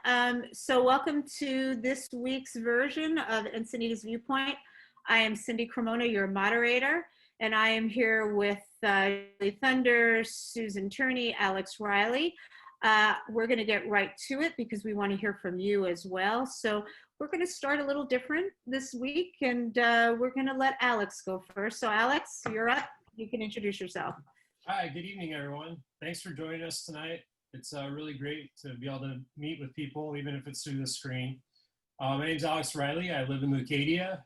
So welcome to this week's version of Encinitas Viewpoint. I am Cindy Cremona, your moderator, and I am here with Julie Thunder, Susan Turney, Alex Riley. We're going to get right to it because we want to hear from you as well. So we're going to start a little different this week, and we're going to let Alex go first. So Alex, you're up. You can introduce yourself. Hi, good evening, everyone. Thanks for joining us tonight. It's really great to be able to meet with people, even if it's through the screen. My name's Alex Riley. I live in Leucadia,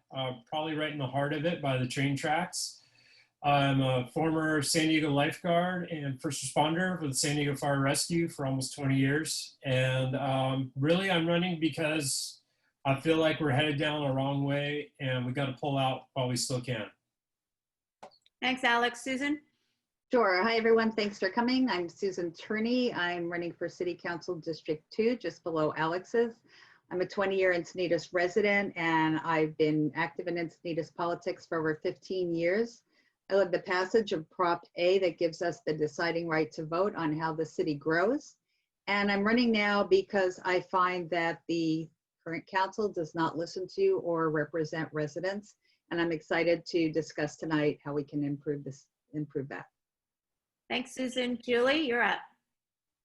probably right in the heart of it by the train tracks. I'm a former San Diego lifeguard and first responder for the San Diego Fire Rescue for almost 20 years. And really, I'm running because I feel like we're headed down the wrong way and we got to pull out while we still can. Thanks, Alex. Susan? Sure. Hi, everyone. Thanks for coming. I'm Susan Turney. I'm running for City Council District 2, just below Alex's. I'm a 20-year Encinitas resident, and I've been active in Encinitas politics for over 15 years. I led the passage of Prop A that gives us the deciding right to vote on how the city grows. And I'm running now because I find that the current council does not listen to or represent residents. And I'm excited to discuss tonight how we can improve that. Thanks, Susan. Julie, you're up.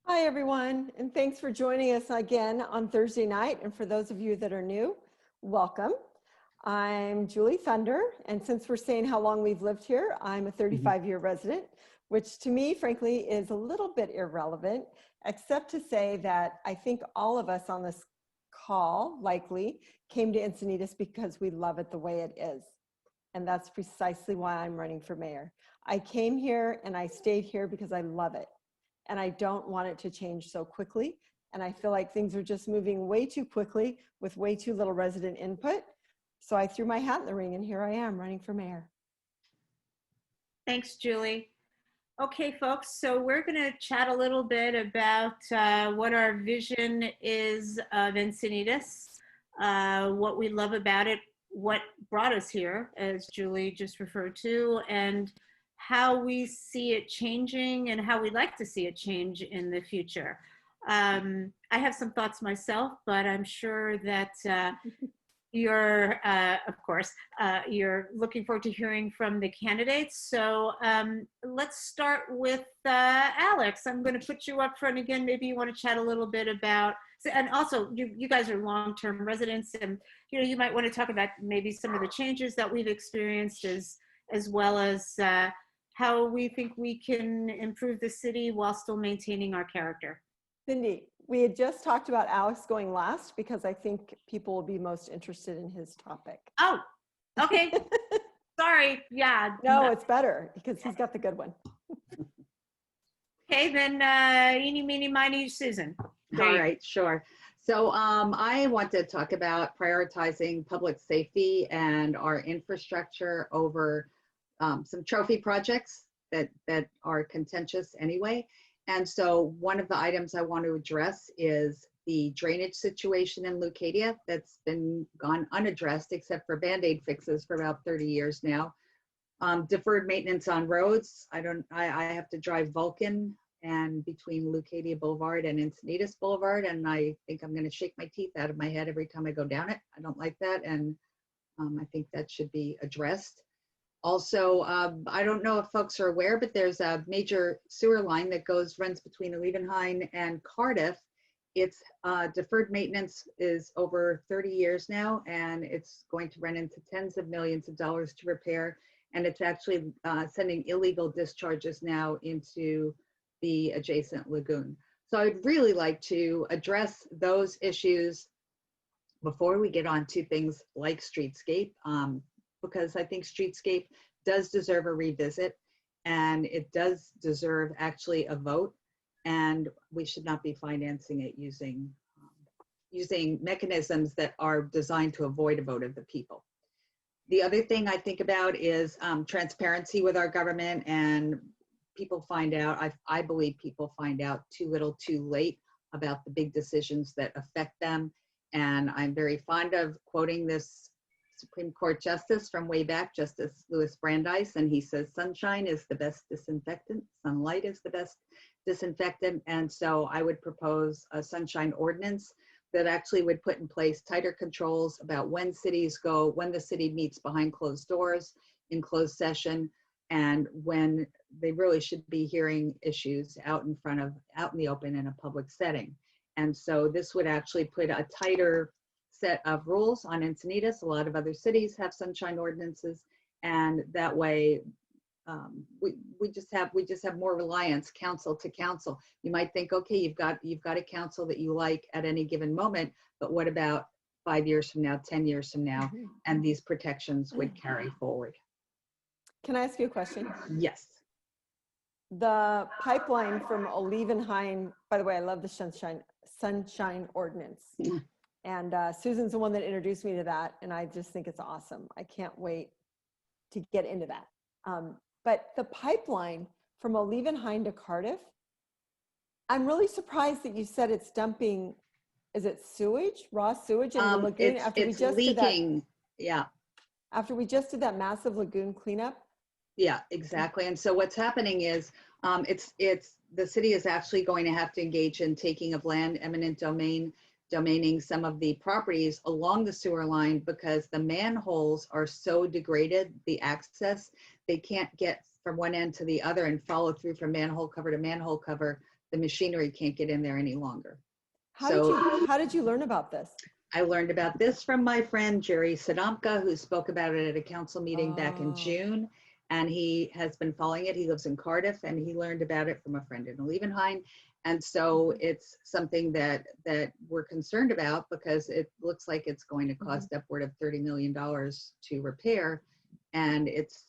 Hi, everyone, and thanks for joining us again on Thursday night. And for those of you that are new, welcome. I'm Julie Thunder, and since we're saying how long we've lived here, I'm a 35-year resident, which to me, frankly, is a little bit irrelevant, except to say that I think all of us on this call likely came to Encinitas because we love it the way it is. And that's precisely why I'm running for mayor. I came here and I stayed here because I love it. And I don't want it to change so quickly. And I feel like things are just moving way too quickly with way too little resident input. So I threw my hat in the ring and here I am running for mayor. Thanks, Julie. Okay, folks, so we're going to chat a little bit about what our vision is of Encinitas, what we love about it, what brought us here, as Julie just referred to, and how we see it changing and how we'd like to see it change in the future. I have some thoughts myself, but I'm sure that you're, of course, you're looking forward to hearing from the candidates. So let's start with Alex. I'm going to put you up front again. Maybe you want to chat a little bit about, and also you guys are long-term residents, and you might want to talk about maybe some of the changes that we've experienced as well as how we think we can improve the city while still maintaining our character. Cindy, we had just talked about Alex going last because I think people will be most interested in his topic. Oh, okay. Sorry. Yeah. No, it's better because he's got the good one. Okay, then eeny, meeny, miny, Susan. All right, sure. So I want to talk about prioritizing public safety and our infrastructure over some trophy projects that are contentious anyway. And so one of the items I want to address is the drainage situation in Leucadia that's been gone unaddressed except for Band-Aid fixes for about 30 years now. Deferred maintenance on roads. I have to drive Vulcan and between Leucadia Boulevard and Encinitas Boulevard, and I think I'm going to shake my teeth out of my head every time I go down it. I don't like that, and I think that should be addressed. Also, I don't know if folks are aware, but there's a major sewer line that runs between Levenheim and Cardiff. Its deferred maintenance is over 30 years now, and it's going to run into tens of millions of dollars to repair. And it's actually sending illegal discharges now into the adjacent lagoon. So I'd really like to address those issues before we get on to things like streetscape. Because I think streetscape does deserve a revisit and it does deserve actually a vote, and we should not be financing it using mechanisms that are designed to avoid a vote of the people. The other thing I think about is transparency with our government, and people find out, I believe people find out too little too late about the big decisions that affect them. And I'm very fond of quoting this Supreme Court justice from way back, Justice Louis Brandeis, and he says, sunshine is the best disinfectant, sunlight is the best disinfectant. And so I would propose a sunshine ordinance that actually would put in place tighter controls about when the city meets behind closed doors in closed session, and when they really should be hearing issues out in the open in a public setting. And so this would actually put a tighter set of rules on Encinitas. A lot of other cities have sunshine ordinances, and that way we just have more reliance council to council. You might think, okay, you've got a council that you like at any given moment, but what about 5 years from now, 10 years from now? And these protections would carry forward. Can I ask you a question? Yes. The pipeline from Olivenhain, by the way, I love the sunshine ordinance. Yeah. And Susan's the one that introduced me to that, and I just think it's awesome. I can't wait to get into that. But the pipeline from Olivenhain to Cardiff, I'm really surprised that you said it's dumping, is it sewage, raw sewage in the lagoon after we just leaking. did that? Yeah. After we just did that massive lagoon cleanup? Yeah, exactly. And so what's happening is the city is actually going to have to engage in taking of land, eminent domaining some of the properties along the sewer line, because the manholes are so degraded, the access, they can't get from one end to the other and follow through from manhole cover to manhole cover. The machinery can't get in there any longer. How did you learn about this? I learned about this from my friend Jerry Sadomka, who spoke about it at a council meeting back in June, and he has been following it. He lives in Cardiff, and he learned about it from a friend in Olivenhain. And so it's something that we're concerned about, because it looks like it's going to cost upward of $30 million to repair. And it's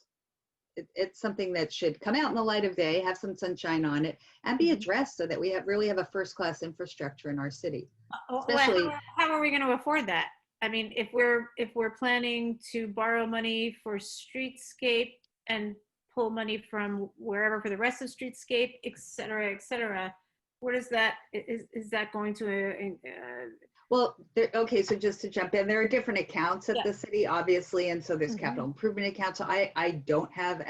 something that should come out in the light of day, have some sunshine on it, and be addressed so that we really have a first-class infrastructure in our city. Especially, how are we going to afford that? I mean, if we're planning to borrow money for streetscape and pull money from wherever for the rest of streetscape, et cetera, where does that, is that going to well, okay, so just to jump in, there are different accounts at the city, obviously, and so there's capital improvement accounts. So I don't have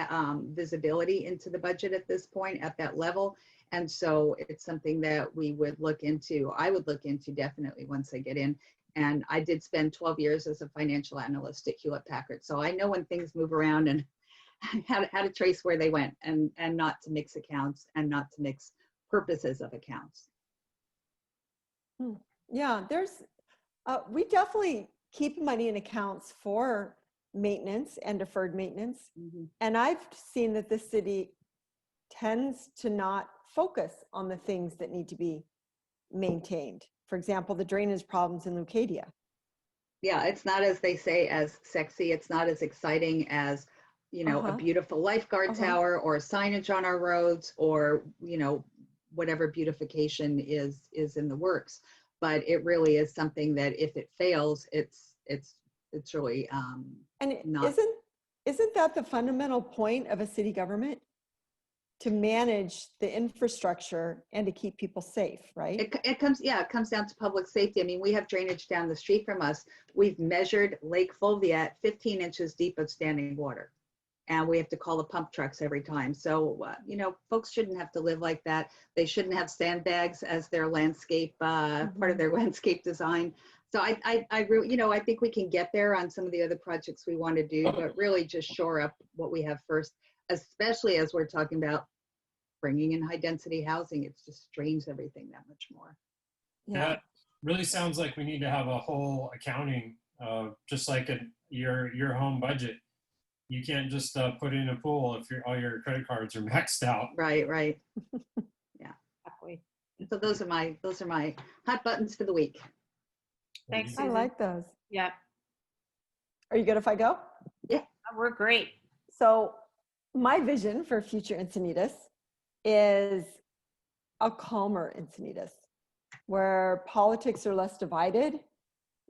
visibility into the budget at this point at that level, and so it's something that we would look into. I would look into definitely once I get in. And I did spend 12 years as a financial analyst at Hewlett Packard, so I know when things move around and how to trace where they went, and not to mix accounts and not to mix purposes of accounts. Yeah, we definitely keep money in accounts for maintenance and deferred maintenance. And I've seen that the city tends to not focus on the things that need to be maintained. For example, the drainage problems in Leucadia. Yeah, it's not, as they say, as sexy. It's not as exciting as, a beautiful lifeguard tower or signage on our roads, or, whatever beautification is in the works. But it really is something that if it fails, it's really and not. Isn't that the fundamental point of a city government? To manage the infrastructure and to keep people safe, right? It comes down to public safety. I mean, we have drainage down the street from us. We've measured Lake Fulviat 15 inches deep of standing water, and we have to call the pump trucks every time. So, folks shouldn't have to live like that. They shouldn't have sandbags as their landscape, part of their landscape design. So I really, I think we can get there on some of the other projects we want to do, but really just shore up what we have first, especially as we're talking about bringing in high density housing. It's just strains everything that much more. Yeah. That really sounds like we need to have a whole accounting, just like your home budget. You can't just put in a pool if all your credit cards are maxed out. Right. Yeah. So those are my hot buttons for the week. Thanks, I Susan. like those. Yeah, Are you good if I go? Yeah. we're great. So my vision for future Encinitas is a calmer Encinitas, where politics are less divided,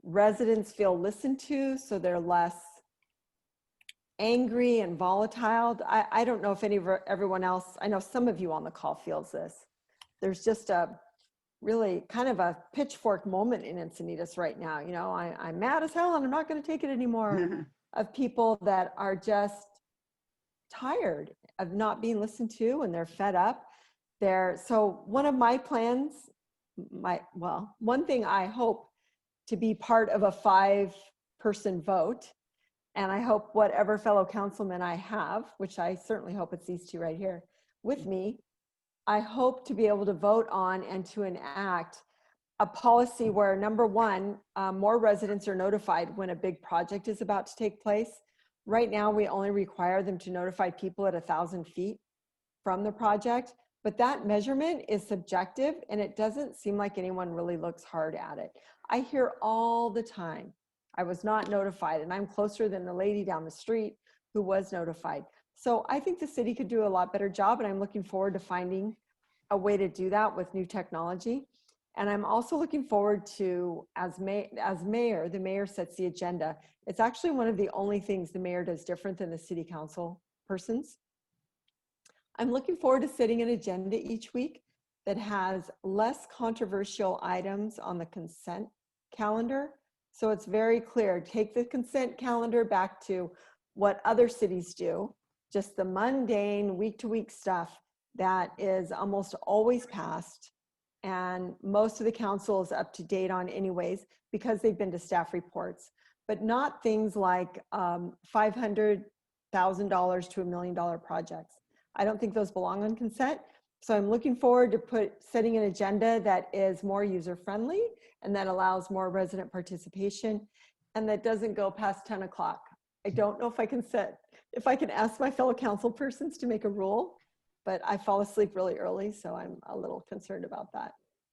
residents feel listened to, so they're less angry and volatile. I don't know if everyone else, I know some of you on the call feels this. There's just a really kind of a pitchfork moment in Encinitas right now. I'm mad as hell and I'm not going to take it anymore, of people that are just tired of not being listened to, and they're fed up. So one of my plans, one thing I hope to be part of a 5-person vote. And I hope whatever fellow councilmen I have, which I certainly hope it's these two right here with me, I hope to be able to vote on and to enact a policy where, number one, more residents are notified when a big project is about to take place. Right now, we only require them to notify people at 1,000 feet from the project, but that measurement is subjective and it doesn't seem like anyone really looks hard at it. I hear all the time, I was not notified, and I'm closer than the lady down the street who was notified. So I think the city could do a lot better job, and I'm looking forward to finding a way to do that with new technology. And I'm also looking forward to, as mayor, the mayor sets the agenda. It's actually one of the only things the mayor does different than the city council persons. I'm looking forward to setting an agenda each week that has less controversial items on the consent calendar. So it's very clear, take the consent calendar back to what other cities do, just the mundane week-to-week stuff that is almost always passed. And most of the council is up to date on anyways, because they've been to staff reports, but not things like $500,000 to $1 million projects. I don't think those belong on consent. So I'm looking forward to setting an agenda that is more user-friendly and that allows more resident participation and that doesn't go past 10 o'clock. I don't know if I can ask my fellow council persons to make a rule, but I fall asleep really early, so I'm a little concerned about that.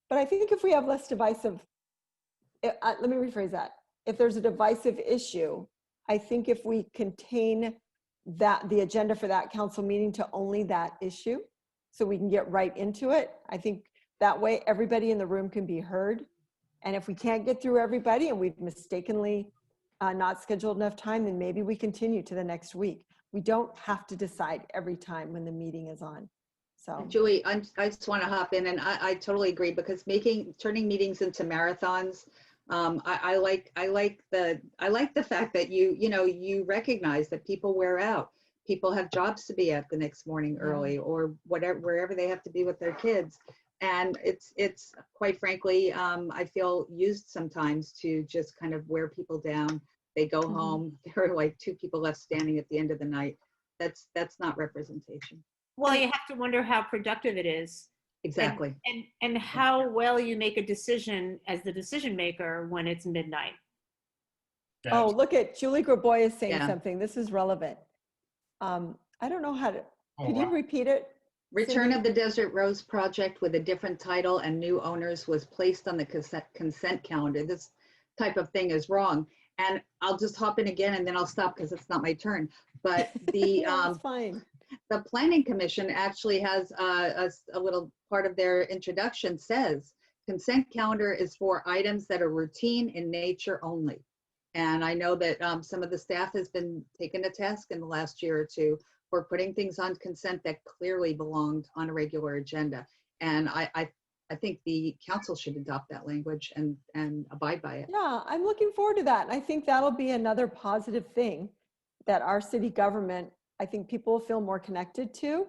But I think if we have less divisive, let me rephrase that. If there's a divisive issue, I think if we contain the agenda for that council meeting to only that issue, so we can get right into it, I think that way everybody in the room can be heard. And if we can't get through everybody and we've mistakenly not scheduled enough time, then maybe we continue to the next week. We don't have to decide every time when the meeting is on. So Julie, I just want to hop in, and I totally agree, because turning meetings into marathons, I like the fact that you recognize that people wear out. People have jobs to be at the next morning early, or wherever they have to be with their kids. And it's quite frankly, I feel used sometimes to just kind of wear people down. They go home, there are like 2 people left standing at the end of the night. That's not representation. Well, you have to wonder how productive it is. Exactly. And how well you make a decision as the decision maker when it's midnight. Oh, look at Julie Graboy is saying Yeah. something. This is relevant. I don't know how to, could wow. you repeat it? Return Cindy? of the Desert Rose project with a different title and new owners was placed on the consent calendar. This type of thing is wrong. And I'll just hop in again and then I'll stop because it's not my turn. But the No, it's fine. the Planning Commission actually has a little part of their introduction says, consent calendar is for items that are routine in nature only. And I know that some of the staff has been taken to task in the last year or two for putting things on consent that clearly belonged on a regular agenda. And I think the council should adopt that language and abide by it. Yeah, I'm looking forward to that. And I think that'll be another positive thing that our city government, I think people will feel more connected to,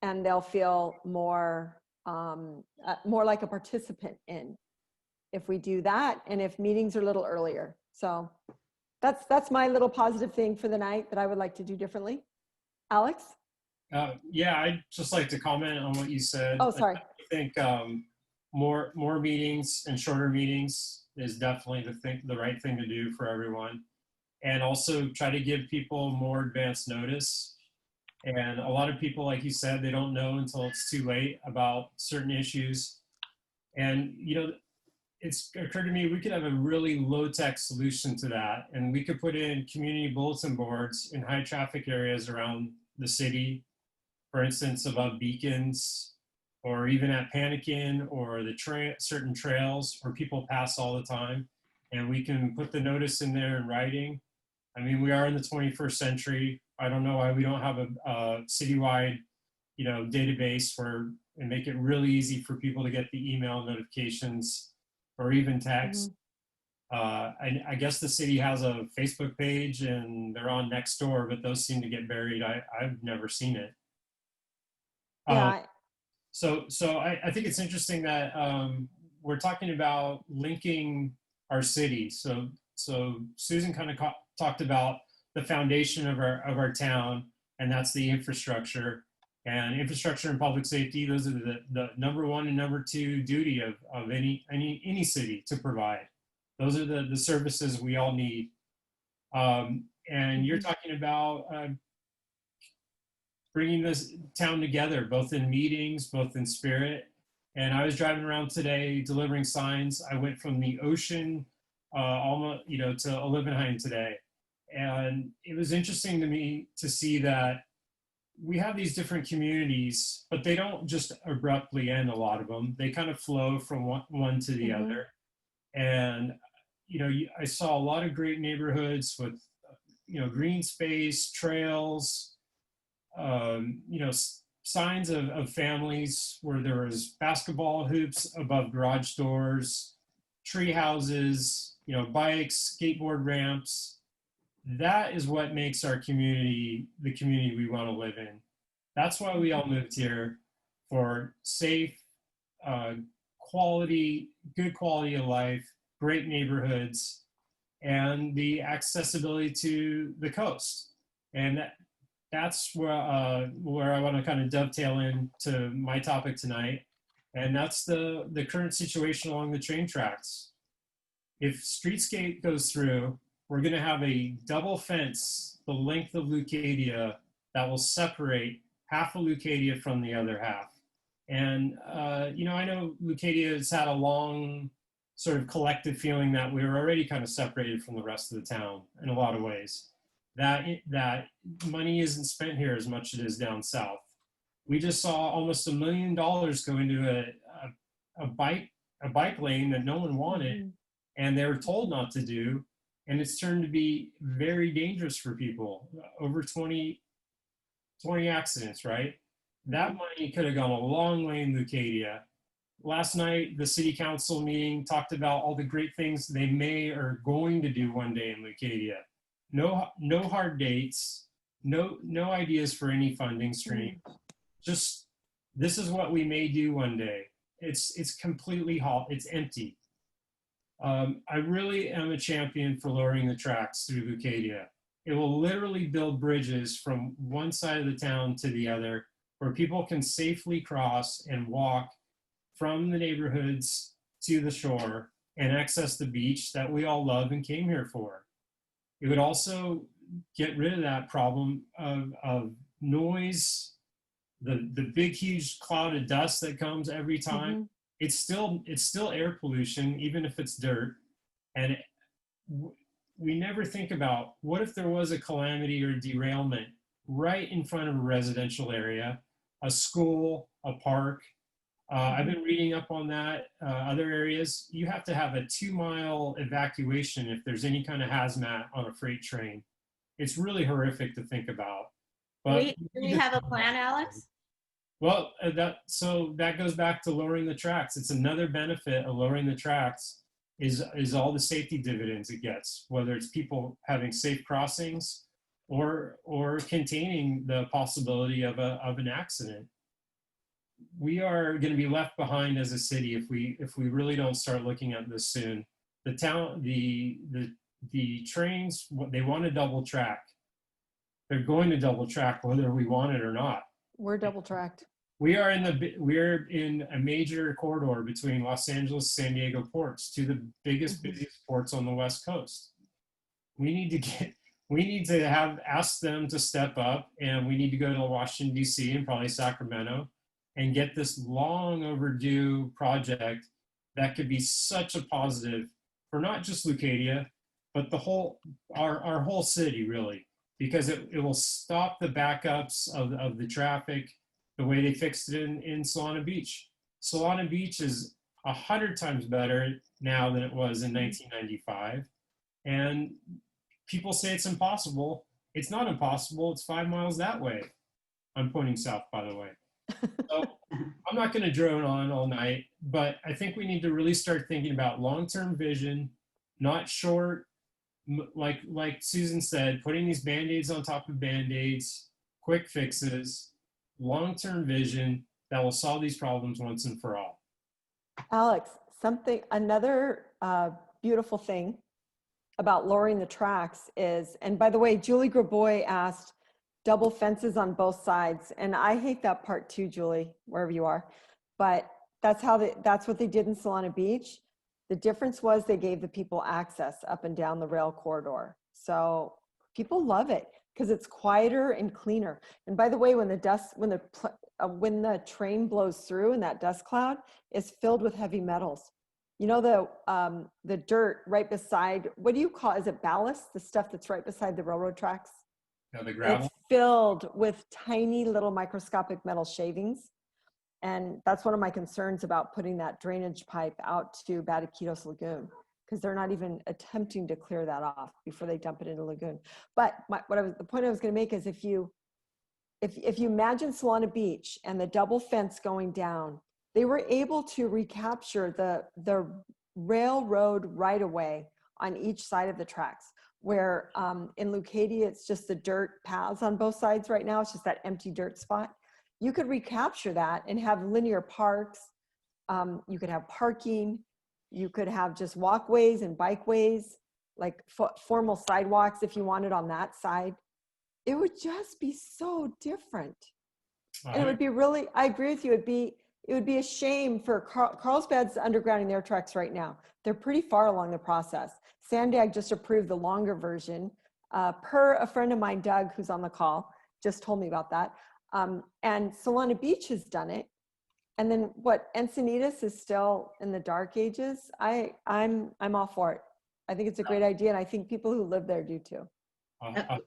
and they'll feel more like a participant in if we do that, and if meetings are a little earlier. So that's my little positive thing for the night that I would like to do differently. Alex? Yeah, I'd just like to comment on what you said. Oh, sorry. I think more meetings and shorter meetings is definitely the right thing to do for everyone. And also try to give people more advance notice. And a lot of people, like you said, they don't know until it's too late about certain issues. And, it's occurred to me, we could have a really low-tech solution to that. And we could put in community bulletin boards in high traffic areas around the city, for instance, above beacons, or even at Panikin or the certain trails where people pass all the time. And we can put the notice in there in writing. I mean, we are in the 21st century. I don't know why we don't have a citywide, database and make it really easy for people to get the email notifications or even text. I guess the city has a Facebook page and they're on Nextdoor, but those seem to get buried. I've never seen it. Yeah. So I think it's interesting that we're talking about linking our city. So Susan kind of talked about the foundation of our town, and that's the infrastructure. And infrastructure and public safety, those are the number one and number two duty of any city to provide. Those are the services we all need. And you're talking about bringing this town together, both in meetings, both in spirit. And I was driving around today delivering signs. I went from the ocean almost, to Olivenheim today. And it was interesting to me to see that we have these different communities, but they don't just abruptly end, a lot of them. They kind of flow from one to the other. And, I saw a lot of great neighborhoods with, green space, trails, signs of families where there was basketball hoops above garage doors, tree houses, bikes, skateboard ramps. That is what makes our community the community we want to live in. That's why we all moved here, for safe, good quality of life, great neighborhoods, and the accessibility to the coast. And that's where I want to kind of dovetail into my topic tonight. And that's the current situation along the train tracks. If Streetscape goes through, we're going to have a double fence the length of Leucadia that will separate half of Leucadia from the other half. And, I know Leucadia has had a long sort of collective feeling that we were already kind of separated from the rest of the town in a lot of ways. That money isn't spent here as much as it is down south. We just saw almost $1 million go into a bike lane that no one wanted, and they were told not to do. And it's turned to be very dangerous for people. Over 20 accidents, right? That money could have gone a long way in Leucadia. Last night, the city council meeting talked about all the great things they may or going to do one day in Leucadia. No hard dates, no ideas for any funding stream. Just, this is what we may do one day. It's completely it's empty. I really am a champion for lowering the tracks through Leucadia. It will literally build bridges from one side of the town to the other, where people can safely cross and walk from the neighborhoods to the shore and access the beach that we all love and came here for. It would also get rid of that problem of noise, the big, huge cloud of dust that comes every time. It's still air pollution, even if it's dirt. And we never think about, what if there was a calamity or derailment right in front of a residential area, a school, a park? I've been reading up on that. Other areas, you have to have a 2-mile evacuation if there's any kind of hazmat on a freight train. It's really horrific to think about. But do we have a plan, Alex? Well, that goes back to lowering the tracks. It's another benefit of lowering the tracks is all the safety dividends it gets, whether it's people having safe crossings or containing the possibility of an accident. We are going to be left behind as a city if we really don't start looking at this soon. The trains, they want to double track. They're going to double track whether we want it or not. We're double tracked. We're in a major corridor between Los Angeles, San Diego ports, two of the biggest, busiest ports on the West Coast. We need to ask them to step up, and we need to go to Washington, D.C. and probably Sacramento and get this long overdue project that could be such a positive for not just Leucadia, but our whole city, really, because it will stop the backups of the traffic the way they fixed it in Solana Beach. Solana Beach is 100 times better now than it was in 1995. And people say it's impossible. It's not impossible. It's 5 miles that way. I'm pointing south, by the way. So I'm not going to drone on all night, but I think we need to really start thinking about long-term vision, not short, like Susan said, putting these Band-Aids on top of Band-Aids, quick fixes, long-term vision that will solve these problems once and for all. Alex, another beautiful thing about lowering the tracks is, and by the way, Julie Graboy asked double fences on both sides. And I hate that part too, Julie, wherever you are. But that's what they did in Solana Beach. The difference was they gave the people access up and down the rail corridor. So people love it because it's quieter and cleaner. And by the way, when the train blows through and that dust cloud is filled with heavy metals, you know, the dirt right beside, what do you call, is it ballast? The stuff that's right beside the railroad tracks? Yeah, the gravel. It's filled with tiny little microscopic metal shavings. And that's one of my concerns about putting that drainage pipe out to Bataquitos Lagoon, because they're not even attempting to clear that off before they dump it into the lagoon. But the point I was going to make is if you imagine Solana Beach and the double fence going down, they were able to recapture the railroad right away on each side of the tracks. Where in Leucadia, it's just the dirt paths on both sides right now. It's just that empty dirt spot. You could recapture that and have linear parks. You could have parking. You could have just walkways and bikeways, like formal sidewalks if you wanted on that side. It would just be so different. And it would be really, I agree with you, it would be a shame for Carlsbad's undergrounding their tracks right now. They're pretty far along the process. Sandag just approved the longer version, per a friend of mine, Doug, who's on the call, just told me about that. And Solana Beach has done it. And then Encinitas is still in the dark ages. I'm all for it. I think it's a great idea. And I think people who live there do too.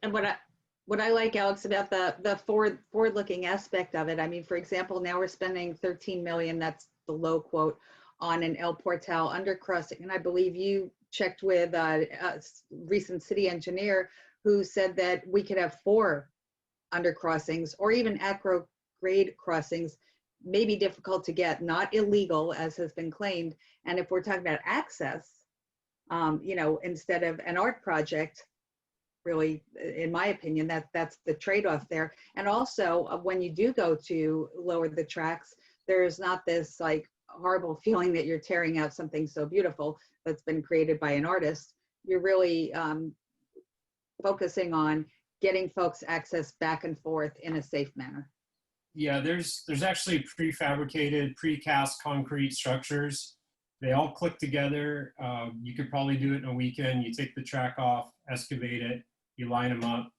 And what I like, Alex, about the forward-looking aspect of it, I mean, for example, now we're spending 13 million, that's the low quote, on an El Portal undercrossing. And I believe you checked with a recent city engineer who said that we could have 4 undercrossings or even acro-grade crossings, may be difficult to get, not illegal as has been claimed. And if we're talking about access, you know, instead of an art project, really, in my opinion, that's the trade-off there. And also when you do go to lower the tracks, there's not this like horrible feeling that you're tearing out something so beautiful that's been created by an artist. You're really focusing on getting folks access back and forth in a safe manner. Yeah, there's actually prefabricated, precast concrete structures. They all click together. You could probably do it in a weekend. You take the track off, excavate it, you line them up.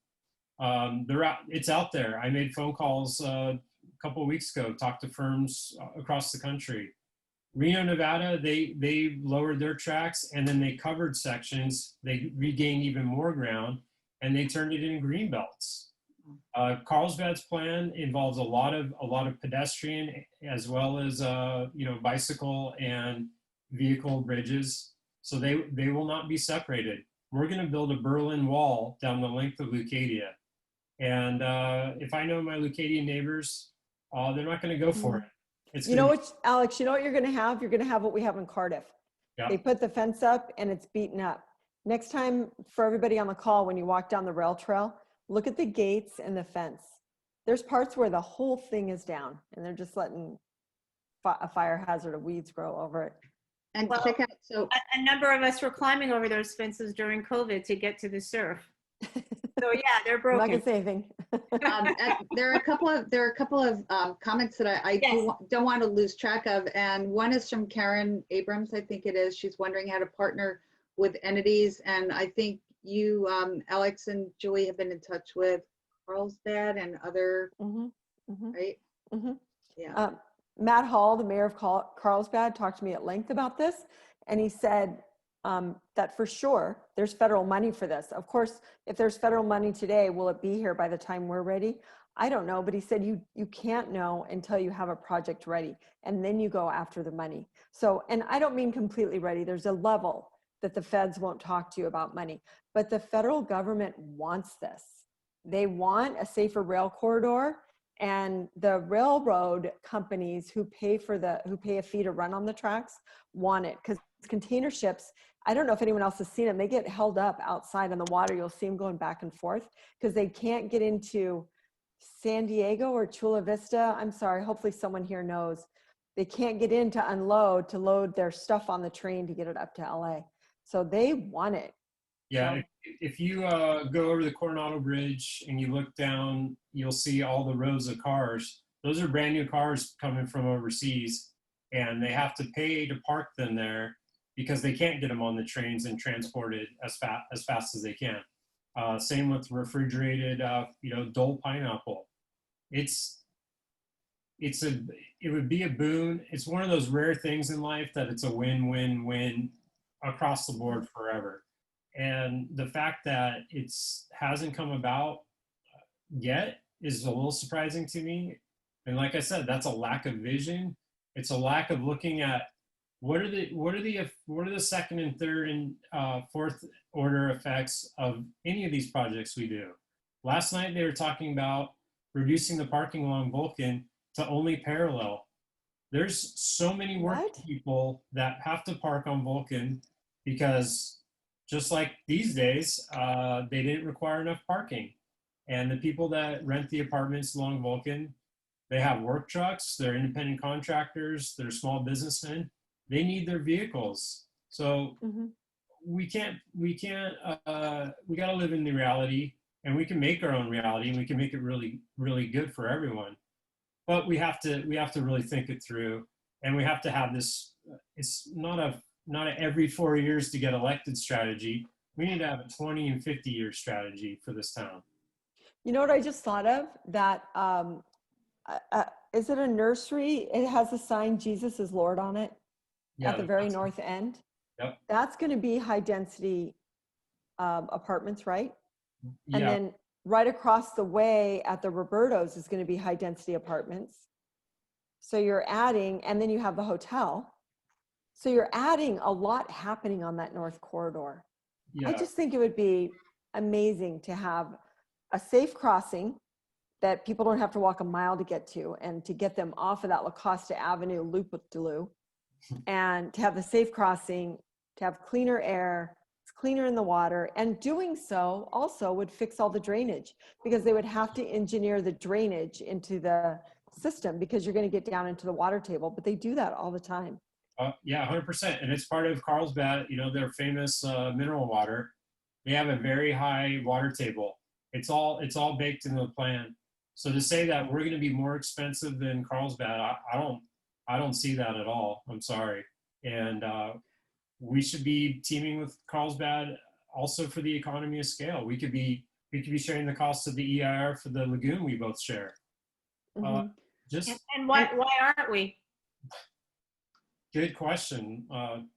It's out there. I made phone calls a couple of weeks ago, talked to firms across the country. Reno, Nevada, they lowered their tracks and then they covered sections. They regained even more ground and they turned it into green belts. Carlsbad's plan involves a lot of pedestrian as well as bicycle and vehicle bridges. So they will not be separated. We're going to build a Berlin Wall down the length of Leucadia. And if I know my Leucadia neighbors, they're not going to go for it. Alex, you know what you're going to have? You're going to have what we have in Cardiff. Yeah. They put the fence up and it's beaten up. Next time, for everybody on the call, when you walk down the rail trail, look at the gates and the fence. There's parts where the whole thing is down and they're just letting a fire hazard of weeds grow over it. And Well, check out, so a number of us were climbing over those fences during COVID to get to the surf. So yeah, they're I'm not broken. gonna say anything. there are a couple of comments that I Yes. don't want to lose track of, and one is from Karen Abrams, I think it is. She's wondering how to partner with entities, and I think you, Alex and Julie, have been in touch with Carlsbad and other, right? Mm-hmm. Yeah. Matt Hall, the mayor of Carlsbad, talked to me at length about this, and he said that for sure there's federal money for this. Of course, if there's federal money today, will it be here by the time we're ready? I don't know, but he said you can't know until you have a project ready, and then you go after the money. So, and I don't mean completely ready. There's a level that the feds won't talk to you about money, but the federal government wants this. They want a safer rail corridor. And the railroad companies who pay a fee to run on the tracks want it, because container ships, I don't know if anyone else has seen them, they get held up outside in the water. You'll see them going back and forth because they can't get into San Diego or Chula Vista. I'm sorry, hopefully someone here knows. They can't get in to unload, to load their stuff on the train to get it up to LA. So they want it. Yeah, So- if you go over the Coronado Bridge and you look down, you'll see all the rows of cars. Those are brand new cars coming from overseas, and they have to pay to park them there because they can't get them on the trains and transported as fast as they can. Same with refrigerated, Dole pineapple. It's it would be a boon. It's one of those rare things in life that it's a win-win-win across the board forever. And the fact that it's hasn't come about yet is a little surprising to me. And like I said, that's a lack of vision. It's a lack of looking at what are the second and third and fourth order effects of any of these projects we do. Last night they were talking about reducing the parking along Vulcan to only parallel. There's so many working people that have to park on Vulcan because just like these days, they didn't require enough parking. And the people that rent the apartments along Vulcan, they have work trucks, they're independent contractors, they're small businessmen. They need their vehicles. So we got to live in the reality, and we can make our own reality, and we can make it really, really good for everyone. But we have to really think it through, and we have to have this. It's not a every 4 years to get elected strategy. We need to have a 20 and 50-year strategy for this town. You know what I just thought of? That is it a nursery? It has a sign "Jesus is Lord" on it at the very north end. Yep. That's going to be high density apartments, right? Yeah. And then right across the way at the Roberto's is going to be high density apartments. So you're adding, and then you have the hotel. So you're adding a lot happening on that north corridor. Yeah. I just think it would be amazing to have a safe crossing that people don't have to walk a mile to get to, and to get them off of that La Costa Avenue loop-de-loo, and to have the safe crossing, to have cleaner air, it's cleaner in the water, and doing so also would fix all the drainage, because they would have to engineer the drainage into the system, because you're going to get down into the water table, but they do that all the time. Yeah, 100%. And it's part of Carlsbad, their famous mineral water. They have a very high water table. It's all baked into the plan. So to say that we're going to be more expensive than Carlsbad, I don't see that at all. I'm sorry. And we should be teaming with Carlsbad also for the economy of scale. We could be sharing the cost of the EIR for the lagoon we both share. And why aren't we? Good question.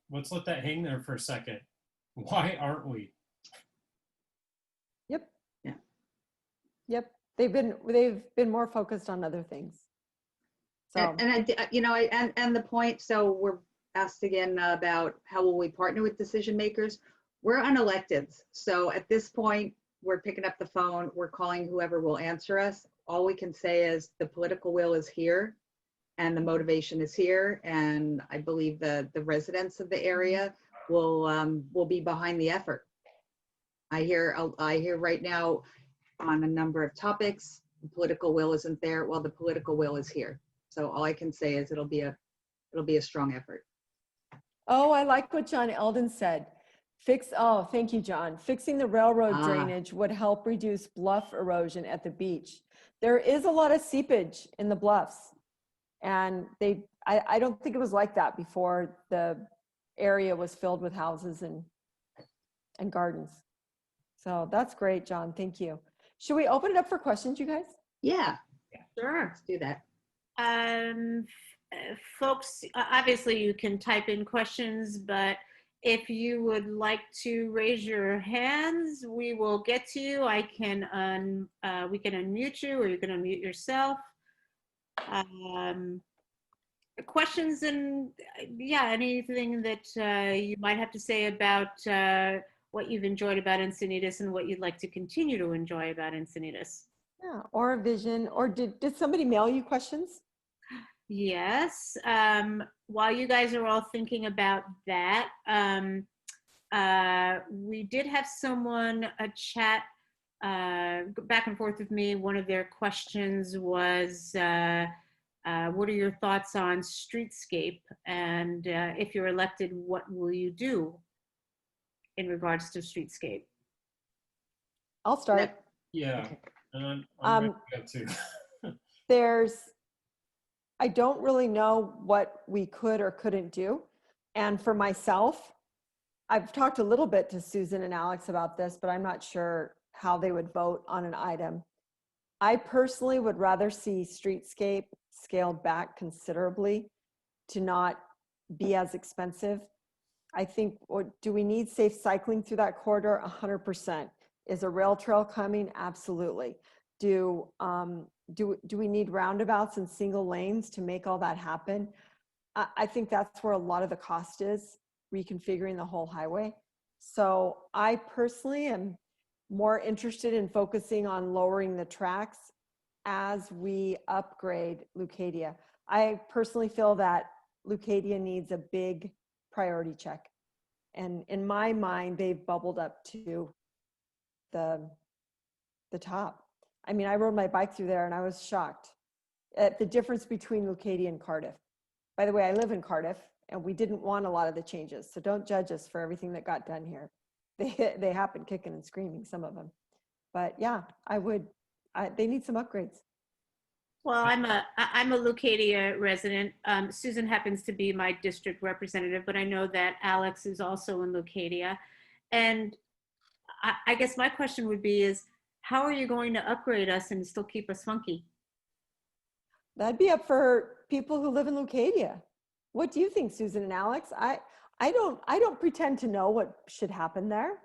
Let's let that hang there for a second. Why aren't we? Yep. Yeah. Yep. They've been more focused on other things. So and the point. So we're asked again about how will we partner with decision makers. We're unelecteds, so at this point we're picking up the phone. We're calling whoever will answer us. All we can say is the political will is here, and the motivation is here, and I believe the residents of the area will be behind the effort. I hear right now on a number of topics, the political will isn't there. Well, the political will is here. So all I can say is it'll be a strong effort. Oh, I like what John Eldon said. Thank you, John. Fixing the railroad drainage would help reduce bluff erosion at the beach. There is a lot of seepage in the bluffs, and I don't think it was like that before the area was filled with houses and gardens. So that's great, John. Thank you. Should we open it up for questions, you guys? Yeah, Sure. let's do that. Folks, obviously you can type in questions, but if you would like to raise your hands, we will get to you. We can unmute you, or you can unmute yourself. Questions and anything that you might have to say about what you've enjoyed about Encinitas and what you'd like to continue to enjoy about Encinitas. Yeah, or a vision, or did somebody mail you questions? Yes. While you guys are all thinking about that, we did have someone chat back and forth with me. One of their questions was, what are your thoughts on streetscape? And if you're elected, what will you do? in regards to streetscape? I'll start. Yeah, Okay. and I'm Um, ready to go too. I don't really know what we could or couldn't do. And for myself, I've talked a little bit to Susan and Alex about this, but I'm not sure how they would vote on an item. I personally would rather see streetscape scaled back considerably to not be as expensive. I think, or do we need safe cycling through that corridor? 100%. Is a rail trail coming? Absolutely. Do we need roundabouts and single lanes to make all that happen? I think that's where a lot of the cost is, reconfiguring the whole highway. So I personally am more interested in focusing on lowering the tracks as we upgrade Leucadia. I personally feel that Leucadia needs a big priority check. And in my mind, they've bubbled up to the top. I mean, I rode my bike through there and I was shocked at the difference between Leucadia and Cardiff. By the way, I live in Cardiff and we didn't want a lot of the changes. So don't judge us for everything that got done here. They happened kicking and screaming, some of them. But yeah, they need some upgrades. Well, I'm a Leucadia resident. Susan happens to be my district representative, but I know that Alex is also in Leucadia. And I guess my question would be is, how are you going to upgrade us and still keep us funky? That'd be up for people who live in Leucadia. What do you think, Susan and Alex? I don't pretend to know what should happen there.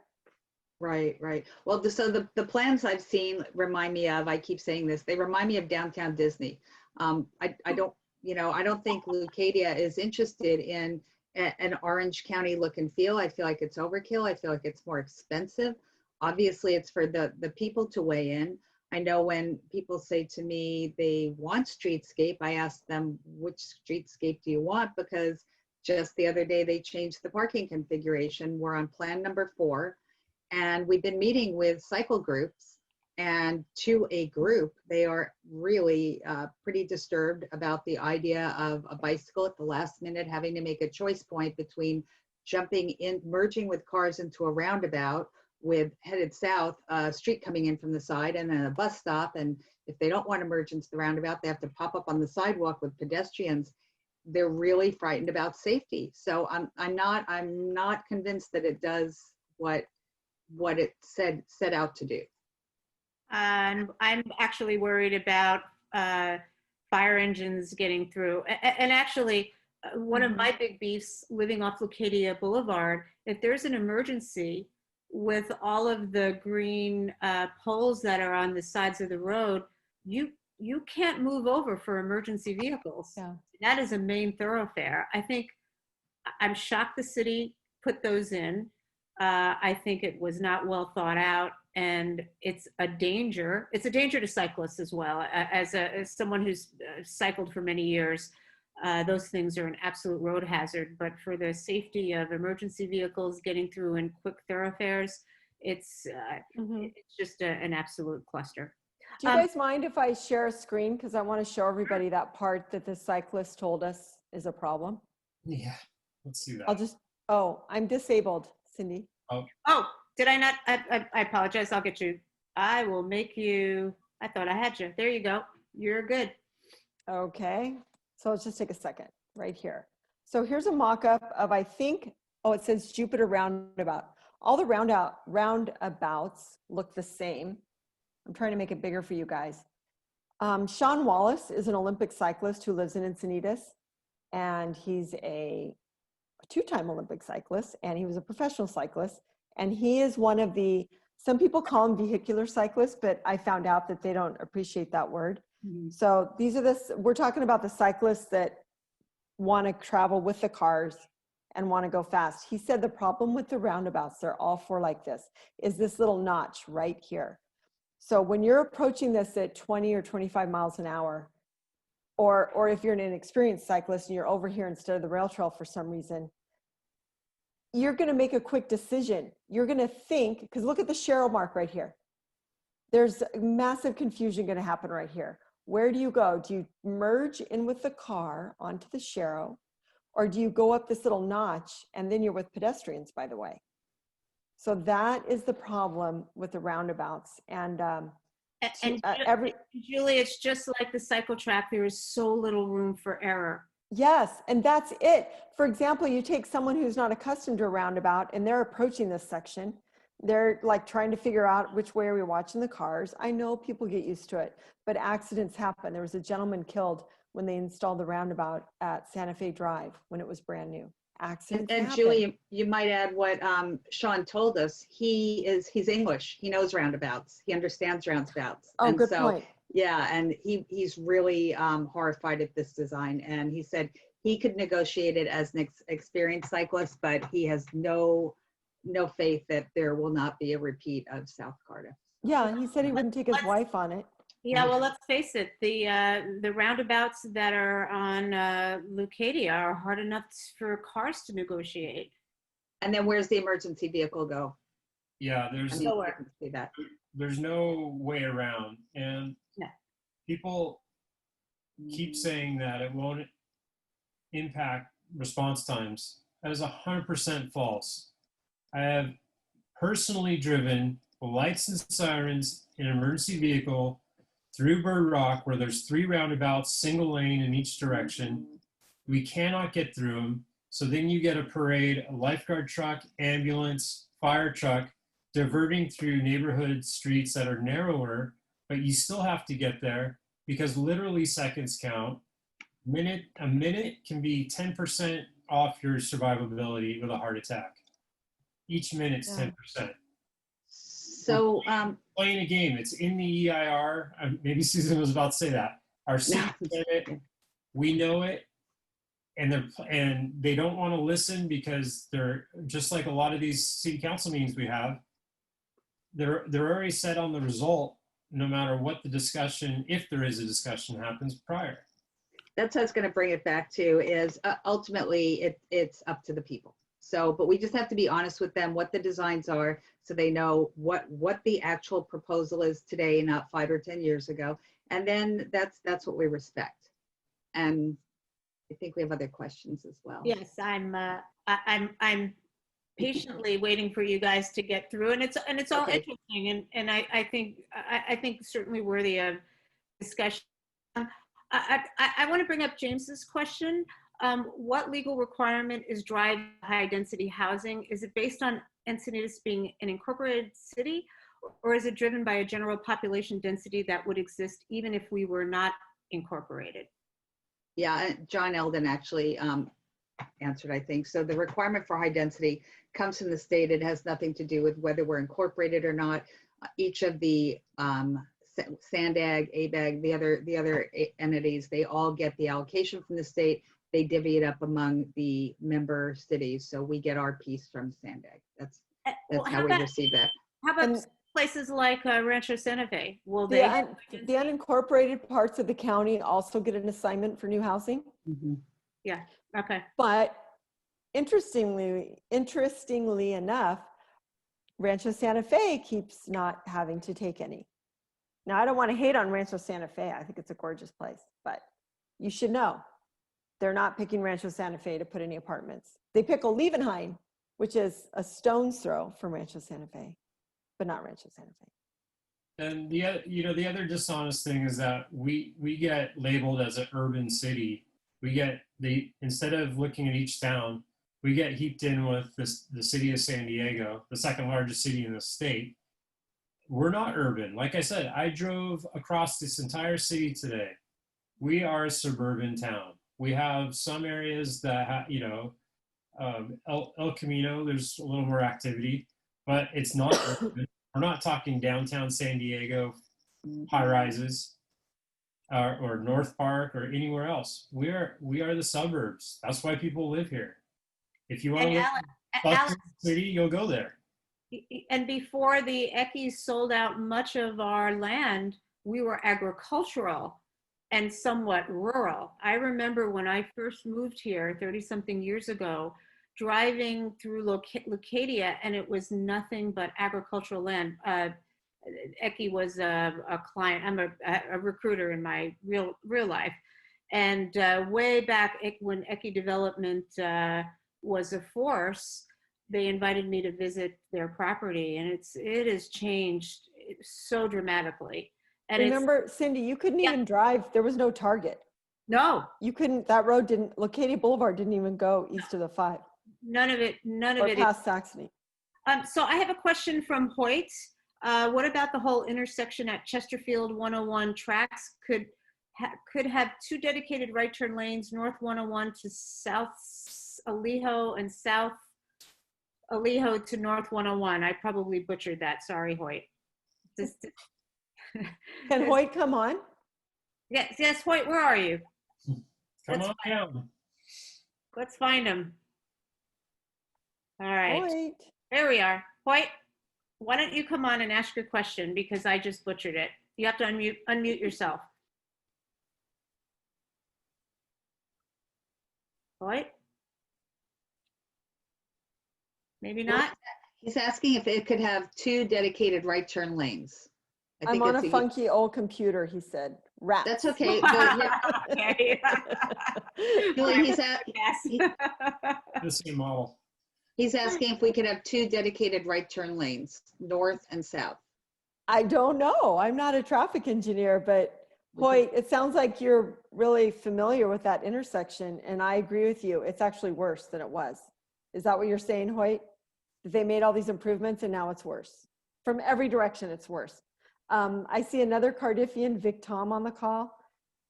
Right, right. Well, so the plans I've seen remind me of, I keep saying this, they remind me of downtown Disney. I don't, I don't think Leucadia is interested in an Orange County look and feel. I feel like it's overkill. I feel like it's more expensive. Obviously, it's for the people to weigh in. I know when people say to me they want streetscape, I ask them, which streetscape do you want? Because just the other day they changed the parking configuration. We're on plan number 4. And we've been meeting with cycle groups, and to a group, they are really pretty disturbed about the idea of a bicycle at the last minute having to make a choice point between jumping in, merging with cars into a roundabout with headed south, a street coming in from the side, and then a bus stop. And if they don't want to merge into the roundabout, they have to pop up on the sidewalk with pedestrians. They're really frightened about safety. So I'm not convinced that it does what it set out to do. And I'm actually worried about fire engines getting through. And actually, one of my big beefs living off Leucadia Boulevard, if there's an emergency with all of the green poles that are on the sides of the road, you can't move over for emergency vehicles. Yeah. That is a main thoroughfare. I'm shocked the city put those in. I think it was not well thought out, and it's a danger. It's a danger to cyclists as well. As someone who's cycled for many years, those things are an absolute road hazard. But for the safety of emergency vehicles getting through in quick thoroughfares, it's just an absolute cluster. Do you guys mind if I share a screen? Because I want to show everybody that part that the cyclist told us is a problem. Yeah, let's do that. I'm disabled, Cindy. Oh, did I not? I apologize. I'll get you. I will make you. I thought I had you. There you go. You're good. Okay. So let's just take a second right here. So here's a mock-up of, I think, it says Jupiter Roundabout. All the roundabouts look the same. I'm trying to make it bigger for you guys. Sean Wallace is an Olympic cyclist who lives in Encinitas, and he's a 2-time Olympic cyclist, and he was a professional cyclist. And he is one of some people call him vehicular cyclists, but I found out that they don't appreciate that word. Mm-hmm. So we're talking about the cyclists that want to travel with the cars and want to go fast. He said the problem with the roundabouts, they're all four like this, is this little notch right here. So when you're approaching this at 20 or 25 miles an hour, or if you're an inexperienced cyclist and you're over here instead of the rail trail for some reason, you're going to make a quick decision. You're going to think, because look at the Cheryl mark right here. There's massive confusion going to happen right here. Where do you go? Do you merge in with the car onto the Cheryl, or do you go up this little notch and then you're with pedestrians, by the way? So that is the problem with the roundabouts. And And every Julie, it's just like the cycle track. There is so little room for error. yes, and that's it. For example, you take someone who's not accustomed to a roundabout and they're approaching this section. They're like trying to figure out which way are we watching the cars. I know people get used to it, but accidents happen. There was a gentleman killed when they installed the roundabout at Santa Fe Drive when it was brand new. Accidents And happen. Julie, you might add what Sean told us. He's English. He knows roundabouts. He understands roundabouts. Oh, And good so, point. yeah, and he's really horrified at this design. And he said he could negotiate it as an experienced cyclist, but he has no faith that there will not be a repeat of South Cardiff. Yeah, and he said he wouldn't take his wife on it. Yeah, well, let's face it. The roundabouts that are on Leucadia are hard enough for cars to negotiate. And then where's the emergency vehicle go? Yeah, I mean, you Nowhere. can see that. there's no way around. And No. people keep saying that it won't impact response times. That is 100% false. I have personally driven lights and sirens in an emergency vehicle through Bird Rock where there's 3 roundabouts, single lane in each direction. We cannot get through them. So then you get a parade, a lifeguard truck, ambulance, fire truck, diverting through neighborhood streets that are narrower, but you still have to get there because literally seconds count. A minute can be 10% off your survivability with a heart attack. Each minute's Yeah. 10%. So Playing a game. It's in the EIR. Maybe Susan was about to say that. Our city said it. We know it, and they don't want to listen because they're just like a lot of these city council meetings we have. They're already set on the result, no matter what the discussion, if there is a discussion, happens prior. that's what I was going to bring it back to is ultimately it's up to the people. So, but we just have to be honest with them what the designs are so they know what the actual proposal is today, not 5 or 10 years ago. And then that's what we respect. And I think we have other questions as well. Yes, I'm patiently waiting for you guys to get through, and it's all Okay. interesting, and I think certainly worthy of discussion. I want to bring up James's question. What legal requirement is driving high density housing? Is it based on Encinitas being an incorporated city, or is it driven by a general population density that would exist even if we were not incorporated? Yeah, John Eldon actually answered, I think. So the requirement for high density comes from the state. It has nothing to do with whether we're incorporated or not. Each of the SANDAG, ABAG, the other entities, they all get the allocation from the state. They divvy it up among the member cities. So we get our piece from SANDAG. That's Well, how we receive that. How about And- places like Rancho Santa Fe? Will The, they? the unincorporated parts of the county also get an assignment for new housing. Mhm. Yeah. Okay. But interestingly enough, Rancho Santa Fe keeps not having to take any. Now, I don't want to hate on Rancho Santa Fe. I think it's a gorgeous place, but you should know they're not picking Rancho Santa Fe to put any apartments. They pick Olevenheim, which is a stone's throw from Rancho Santa Fe, but not Rancho Santa Fe. And the other dishonest thing is that we get labeled as an urban city. Instead of looking at each town, we get heaped in with the city of San Diego, the second largest city in the state. We're not urban. Like I said, I drove across this entire city today. We are a suburban town. We have some areas that El Camino, there's a little more activity, but it's not urban. We're not talking downtown San Diego high rises or North Park or anywhere else. We are the suburbs. That's why people live here. If you want to live in Alex, the city, you'll go there. and before the Eckies sold out much of our land, we were agricultural and somewhat rural. I remember when I first moved here 30-something years ago, driving through Leucadia, and it was nothing but agricultural land. Eckie was a client. I'm a recruiter in my real life. And way back when Eckie Development was a force, they invited me to visit their property, and it has changed so dramatically. And Remember, Cindy, you couldn't Yeah. even drive. There was no Target. no, You couldn't, that road didn't, Leucadia Boulevard didn't even go east of the 5 none of it, or past Saxony. So I have a question from Hoyt. What about the whole intersection at Chesterfield 101 tracks? Could have 2 dedicated right turn lanes, north 101 to south Alijo and south Alijo to north 101. I probably butchered that. Sorry, Hoyt. Can Hoyt come on? Yes, Hoyt, where are you? Come on down. Let's find him. All right, Hoyt. there we are. Hoyt, why don't you come on and ask your question, because I just butchered it. You have to unmute yourself. Hoyt? Maybe not. He's asking if it could have 2 dedicated right turn lanes. I'm on a it's funky old computer, he said. Rats. That's okay. But Okay. Julie, The same model. he's asking if we could have 2 dedicated right turn lanes, north and south. I don't know. I'm not a traffic engineer, but Hoyt, it sounds like you're really familiar with that intersection, and I agree with you. It's actually worse than it was. Is that what you're saying, Hoyt? That they made all these improvements and now it's worse. From every direction, it's worse. I see another Cardiffian, Vic Tom, on the call.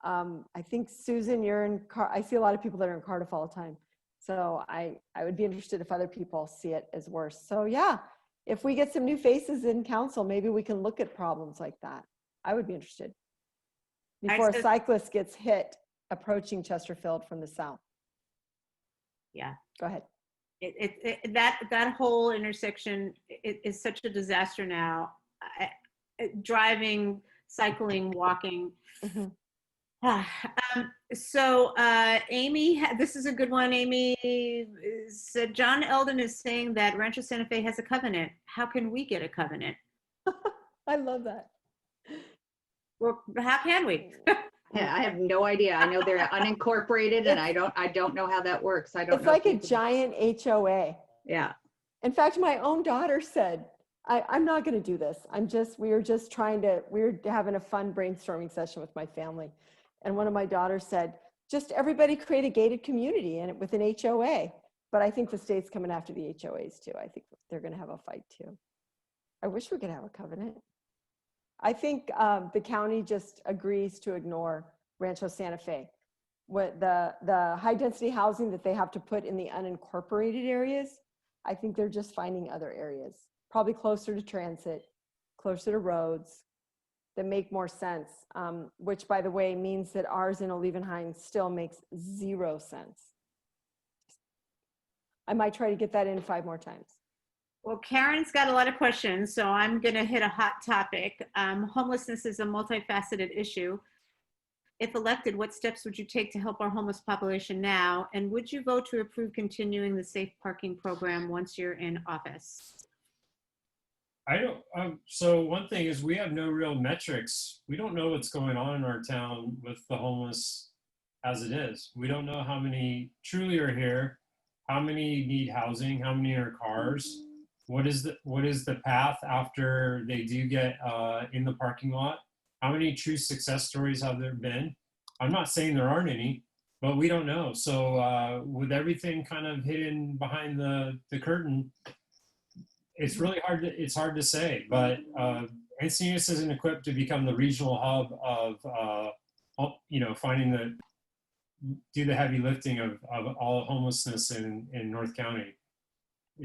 I think Susan, you're in I see a lot of people that are in Cardiff all the time. So I would be interested if other people see it as worse. So yeah, if we get some new faces in council, maybe we can look at problems like that. I would be interested. Before a cyclist gets hit approaching Chesterfield from the south. Yeah. Go ahead. That whole intersection is such a disaster now. Driving, cycling, walking. So Amy, this is a good one. Amy said, John Eldon is saying that Rancho Santa Fe has a covenant. How can we get a covenant? I love that. Well, how can we? Yeah, I have no idea. I know they're unincorporated, and I don't know how that works. I don't It's know. like a giant HOA. Yeah. In fact, my own daughter said, I'm not going to do this. we were having a fun brainstorming session with my family. And one of my daughters said, just everybody create a gated community and with an HOA. But I think the state's coming after the HOAs too. I think they're going to have a fight too. I wish we could have a covenant. I think the county just agrees to ignore Rancho Santa Fe. What the high density housing that they have to put in the unincorporated areas, I think they're just finding other areas, probably closer to transit, closer to roads, that make more sense, which by the way means that ours in Olivenheim still makes 0 sense. I might try to get that in 5 more times. Well, Karen's got a lot of questions, so I'm going to hit a hot topic. Homelessness is a multifaceted issue. If elected, what steps would you take to help our homeless population now? And would you vote to approve continuing the safe parking program once you're in office? I don't. So one thing is we have no real metrics. We don't know what's going on in our town with the homeless as it is. We don't know how many truly are here, how many need housing, how many are cars. What is the path after they do get in the parking lot? How many true success stories have there been? I'm not saying there aren't any, but we don't know. So with everything kind of hidden behind the curtain, it's really hard to say. But Encinitas isn't equipped to become the regional hub of finding do the heavy lifting of all homelessness in North County.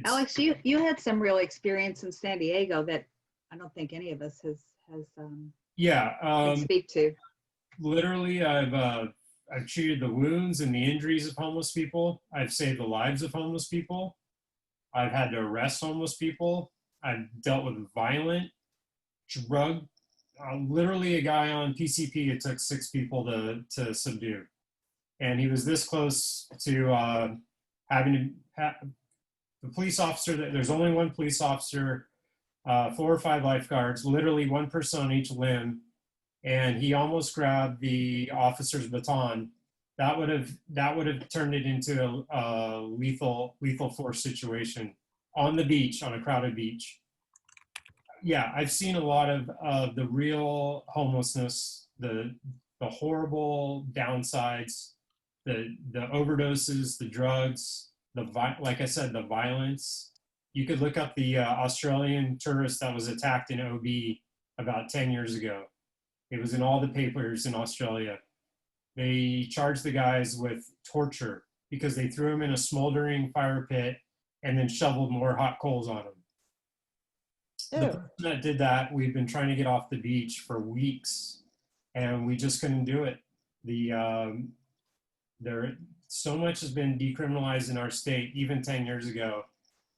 Alex, you had some real experience in San Diego that I don't think any of us has can speak to. Literally, I've treated the wounds and the injuries of homeless people. I've saved the lives of homeless people. I've had to arrest homeless people. I've dealt with violent drug. Literally, a guy on PCP, it took 6 people to subdue, and he was this close to having to have the police officer. There's only one police officer, 4 or 5 lifeguards, literally one person on each limb, and he almost grabbed the officer's baton. That would have turned it into a lethal force situation. on the beach, on a crowded beach. Yeah, I've seen a lot of the real homelessness, the horrible downsides, the overdoses, the drugs, like I said, the violence. You could look up the Australian tourist that was attacked in OB about 10 years ago. It was in all the papers in Australia. They charged the guys with torture because they threw him in a smoldering fire pit and then shoveled more hot coals on him. The Ew. person that did that, we've been trying to get off the beach for weeks, and we just couldn't do it. There, so much has been decriminalized in our state, even 10 years ago,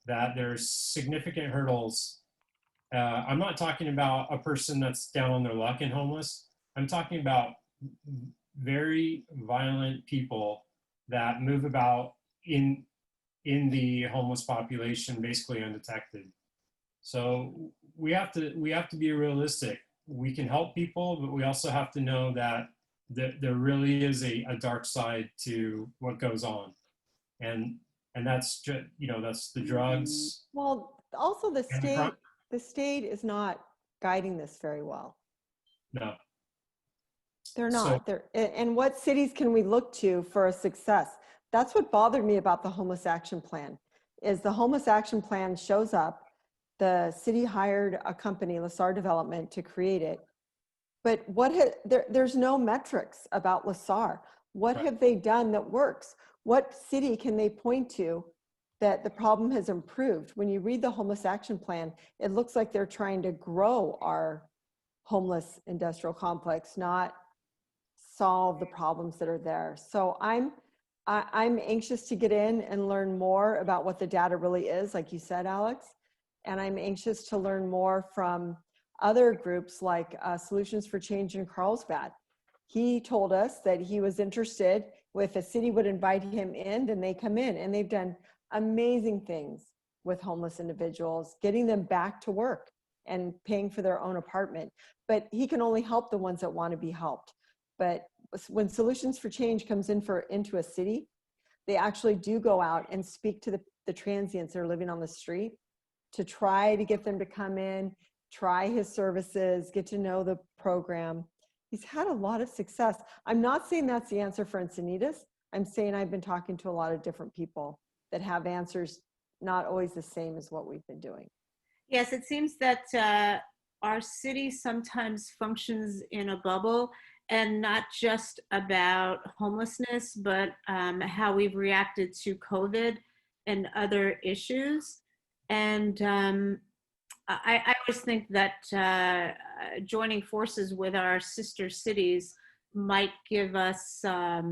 that there's significant hurdles. I'm not talking about a person that's down on their luck and homeless. I'm talking about very violent people that move about in the homeless population basically undetected. So we have to be realistic. We can help people, but we also have to know that there really is a dark side to what goes on, and that's just, that's the drugs. Well, also the And the crime. state is not guiding this very well. No. They're So- not. And what cities can we look to for a success? That's what bothered me about the homeless action plan. Is the homeless action plan shows up, the city hired a company, LaSar Development, to create it. But there's no metrics about LaSar. What Right. have they done that works? What city can they point to that the problem has improved? When you read the homeless action plan, it looks like they're trying to grow our homeless industrial complex, not solve the problems that are there. So I'm anxious to get in and learn more about what the data really is, like you said, Alex. And I'm anxious to learn more from other groups like Solutions for Change in Carlsbad. He told us that he was interested, if a city would invite him in, then they come in. And they've done amazing things with homeless individuals, getting them back to work and paying for their own apartment. But he can only help the ones that want to be helped. But when Solutions for Change comes into a city, they actually do go out and speak to the transients that are living on the street to try to get them to come in, try his services, get to know the program. He's had a lot of success. I'm not saying that's the answer for Encinitas. I'm saying I've been talking to a lot of different people that have answers not always the same as what we've been doing. Yes, it seems that our city sometimes functions in a bubble, and not just about homelessness, but how we've reacted to COVID and other issues. And I always think that joining forces with our sister cities might give us a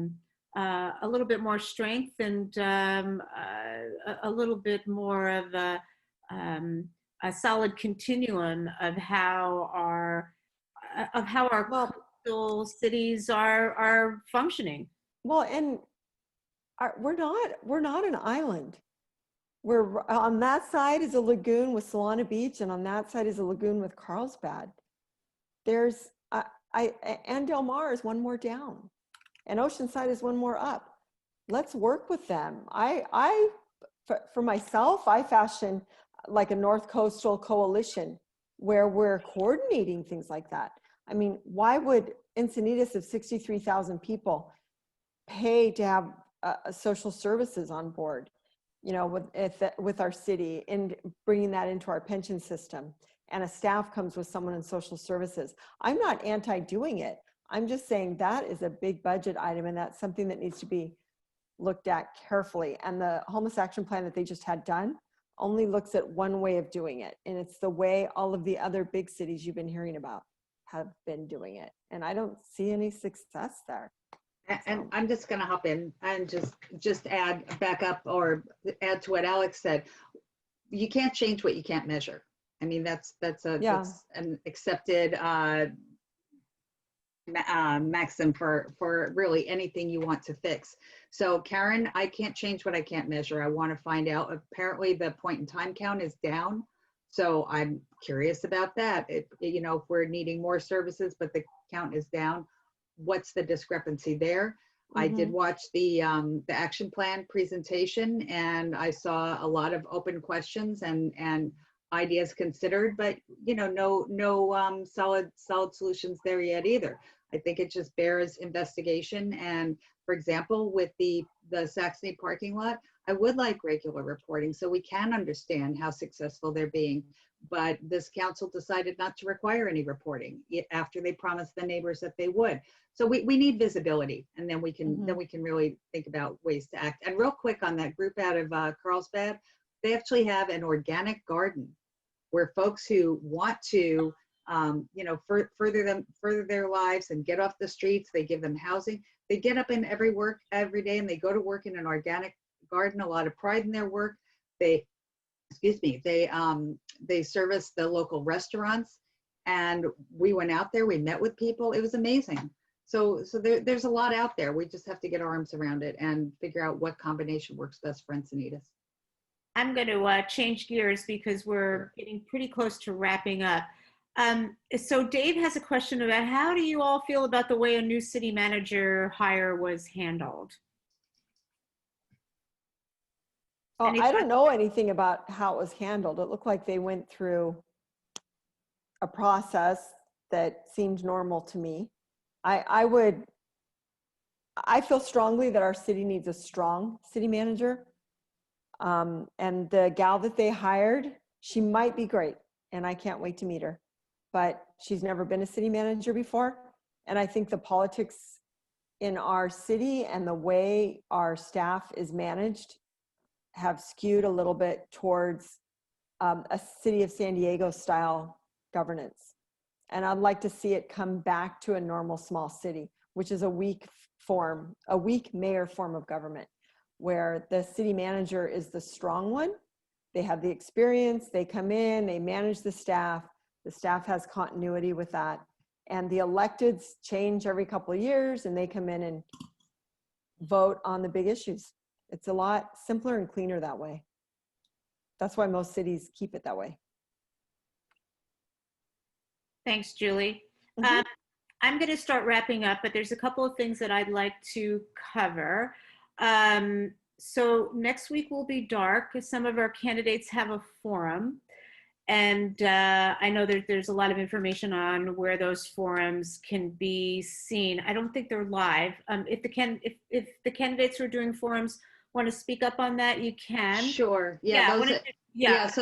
little bit more strength and a little bit more of a solid continuum of how our coastal cities are functioning. Well, and we're not an island. We're on that side is a lagoon with Solana Beach, and on that side is a lagoon with Carlsbad. There's and Del Mar is one more down, and Oceanside is one more up. Let's work with them. For myself, I fashion like a North Coastal Coalition where we're coordinating things like that. I mean, why would Encinitas of 63,000 people pay to have social services on board, with our city, and bringing that into our pension system, and a staff comes with someone in social services? I'm not anti-doing it. I'm just saying that is a big budget item, and that's something that needs to be looked at carefully. And the homeless action plan that they just had done only looks at one way of doing it, and it's the way all of the other big cities you've been hearing about have been doing it. And I don't see any success there. And I'm just going to hop in and just add back up or add to what Alex said. You can't change what you can't measure. I mean, that's an accepted maxim for really anything you want to fix. So Karen, I can't change what I can't measure. I want to find out. Apparently the point in time count is down. So I'm curious about that. If we're needing more services, but the count is down, what's the discrepancy there? I did watch the action plan presentation, and I saw a lot of open questions and ideas considered, but no solid solutions there yet either. I think it just bears investigation. And for example, with the Saxony parking lot, I would like regular reporting so we can understand how successful they're being. But this council decided not to require any reporting after they promised the neighbors that they would. So we need visibility, and then we can really think about ways to act. And real quick on that group out of Carlsbad, they actually have an organic garden where folks who want to further their lives and get off the streets, they give them housing. They get up and work every day, and they go to work in an organic garden. A lot of pride in their work. They service the local restaurants, and we went out there. We met with people. It was amazing. So there's a lot out there. We just have to get our arms around it and figure out what combination works best for Encinitas. I'm going to change gears because we're getting pretty close to wrapping up. So Dave has a question about how do you all feel about the way a new city manager hire was handled? Oh, I don't know anything about how it was handled. It looked like they went through a process that seemed normal to me. I feel strongly that our city needs a strong city manager. And the gal that they hired, she might be great, and I can't wait to meet her, but she's never been a city manager before. And I think the politics in our city and the way our staff is managed have skewed a little bit towards a city of San Diego style governance. And I'd like to see it come back to a normal small city, which is a weak mayor form of government, where the city manager is the strong one. They have the experience, they come in, they manage the staff has continuity with that. And the electeds change every couple of years, and they come in and vote on the big issues. It's a lot simpler and cleaner that way. That's why most cities keep it that way. Thanks, Julie. I'm going to start wrapping up, but there's a couple of things that I'd like to cover. So next week will be dark because some of our candidates have a forum. And I know that there's a lot of information on where those forums can be seen. I don't think they're live. If the candidates who are doing forums want to speak up on that, you can. Sure. So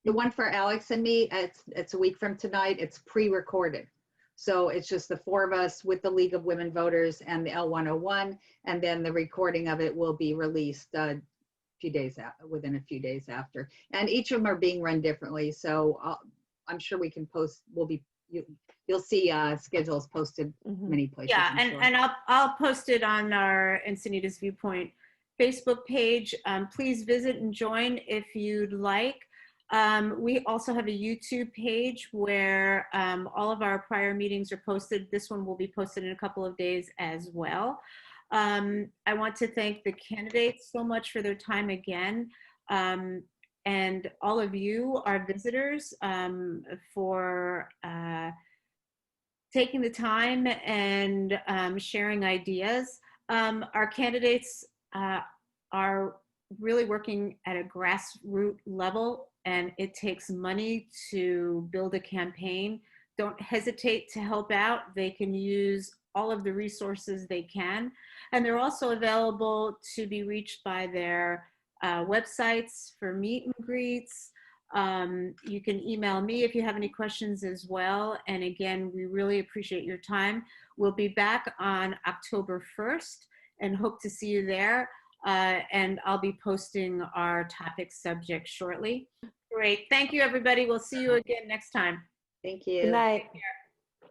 the one for Alex and me, it's a week from tonight. It's pre-recorded. So it's just the four of us with the League of Women Voters and the L101, and then the recording of it will be released within a few days after. And each of them are being run differently. So I'm sure we can post. You'll see schedules posted many places. Yeah, and I'll post it on our Encinitas Viewpoint Facebook page. Please visit and join if you'd like. We also have a YouTube page where all of our prior meetings are posted. This one will be posted in a couple of days as well. I want to thank the candidates so much for their time again, and all of you, our visitors, for taking the time and sharing ideas. Our candidates are really working at a grassroots level, and it takes money to build a campaign. Don't hesitate to help out. They can use all of the resources they can. And they're also available to be reached by their websites for meet and greets. You can email me if you have any questions as well. And again, we really appreciate your time. We'll be back on October 1st and hope to see you there. And I'll be posting our topic subject shortly. Great. Thank you, everybody. We'll see you again next time. Thank you. Good night. Take care.